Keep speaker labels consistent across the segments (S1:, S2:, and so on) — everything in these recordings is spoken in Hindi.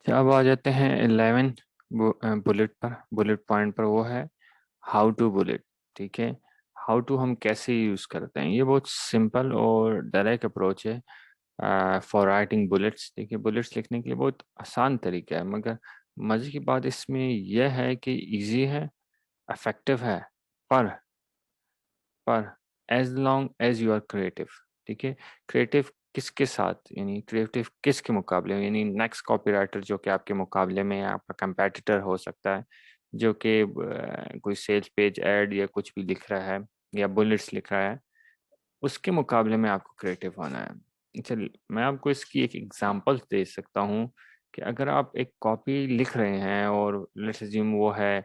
S1: अच्छा, अब आ जाते हैं 11 बुलेट पॉइंट पर। वो है हाउ टू बुलेट। ठीक है, हाउ टू हम कैसे यूज करते हैं। ये बहुत सिंपल और डायरेक्ट अप्रोच है फॉर राइटिंग बुलेट्स। देखिए, बुलेट्स लिखने के लिए बहुत आसान तरीका है, मगर मजे की बात इसमें यह है कि इजी है, इफेक्टिव है, पर पर as long as you are creative. ठीक है, क्रिएटिव किसके साथ, यानी क्रिएटिव किसके मुकाबले में, यानी नेक्स्ट कॉपीराइटर जो कि आपके मुकाबले में आपका कंपेटिटर हो सकता है, जो कि कोई सेल्स पेज ऐड या कुछ भी लिख रहा है या बुलेट्स लिख रहा है, उसके मुकाबले में आपको क्रिएटिव होना है। चल, मैं आपको इसकी एक एग्जांपल दे सकता हूँ कि अगर आप एक कॉपी लिख रहे हैं और लेट्स अज्यूम वो है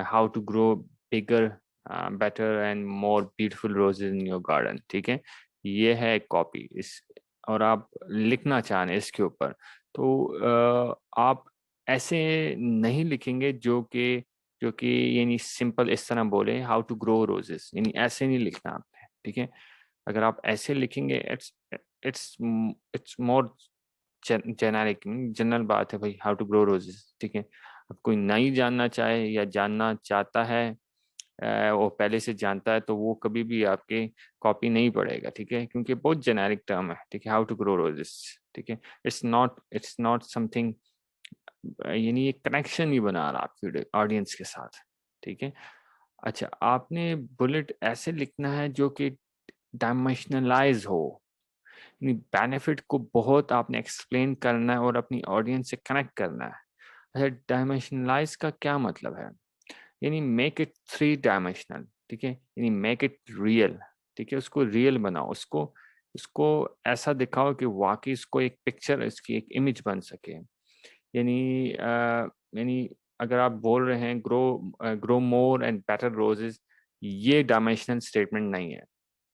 S1: how to grow bigger better and more beautiful roses in your garden. ठीक है, ये है एक कॉपी इस, और आप लिखना चाह रहे हैं इसके ऊपर, तो आप ऐसे नहीं लिखेंगे जो कि यानी सिंपल इस तरह बोले हाउ टू ग्रो रोजेस, यानी ऐसे नहीं लिखना आपने। ठीक है, अगर आप ऐसे लिखेंगे it's it's it's more generic, general बात है भाई, हाउ टू ग्रो रोजेस। ठीक है, अब कोई नहीं जानना चाहे या जानना चाहता है, वो पहले से जानता है, तो वो कभी भी आपके कॉपी नहीं पढ़ेगा। ठीक है, क्योंकि बहुत जेनेरिक टर्म है। ठीक है, हाउ टू ग्रो रोजेस। ठीक है, इट्स नॉट समथिंग, यानी ये कनेक्शन नहीं बना रहा आपके ऑडियंस के साथ। ठीक है, अच्छा, आपने बुलेट ऐसे लिखना है जो कि डायमेंशनलाइज हो, बेनिफिट को बहुत आपने एक्सप्लेन करना है और अपनी ऑडियंस से कनेक्ट करना है। अच्छा, डायमेंशनलाइज का क्या मतलब है, यानी मेक इट 3 डायमेंशनल। ठीक है, यानी मेक इट रियल। ठीक है, उसको रियल बनाओ, उसको उसको ऐसा दिखाओ कि वाकई इसको एक पिक्चर, इसकी एक इमेज बन सके। यानी अगर आप बोल रहे हैं grow more and better roses, ये डायमेंशनल स्टेटमेंट नहीं है।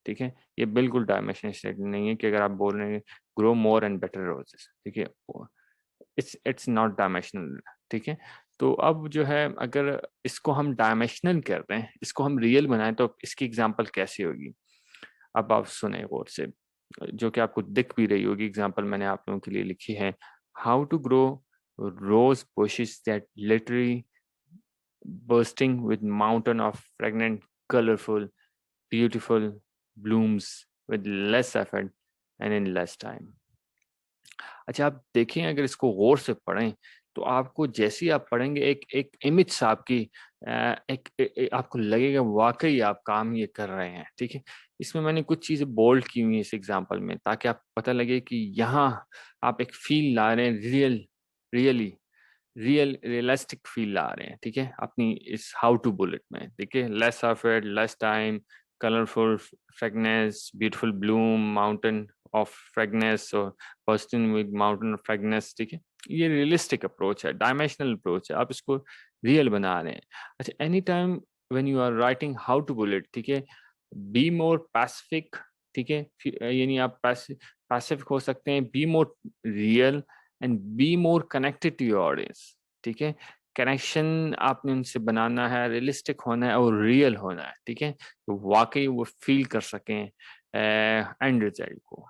S1: ठीक है, ये बिल्कुल डायमेंशनल स्टेटमेंट नहीं है कि अगर आप बोल रहे हैं grow more and better roses. ठीक है, इट्स नॉट डायमेंशनल। ठीक है, तो अब जो है, अगर इसको हम डायमेंशनल कर रहे हैं, इसको हम रियल बनाएं, तो इसकी एग्जांपल कैसी होगी। अब आप सुने गौर से, जो कि आपको दिख भी रही होगी। एग्जांपल मैंने आप लोगों के लिए लिखी है, how to grow rose bushes that literally bursting with mountain of fragrant, colorful, beautiful blooms with less effort and in less time। अच्छा, आप देखें, अगर इसको गौर से पढ़ें, तो आपको जैसे ही आप पढ़ेंगे एक एक इमेज आपकी आपको लगेगा वाकई आप काम ये कर रहे हैं। ठीक है, इसमें मैंने कुछ चीजें बोल्ड की हुई है इस एग्जांपल में, ताकि आप पता लगे कि यहाँ आप एक फील ला रहे हैं, रियली रियलिस्टिक फील ला रहे हैं। ठीक है, अपनी इस हाउ टू बुलेट में। ठीक है, less effort, less time, colourful fragrance, beautiful bloom, mountain of fragrance, और person with mountain of fragrance. ठीक है, ये रियलिस्टिक अप्रोच है, डायमेंशनल अप्रोच है, आप इसको रियल बना रहे हैं। अच्छा, any time when you are writing how to bullet, ठीक है, बी मोर पैसिफिक। ठीक है, यानी आप पैसिफिक हो सकते हैं, be more real and be more connected to your audience. ठीक है, कनेक्शन आपने उनसे बनाना है, रियलिस्टिक होना है और रियल होना है। ठीक है, तो वाकई वो फील कर सकें एंड रिजल्ट को।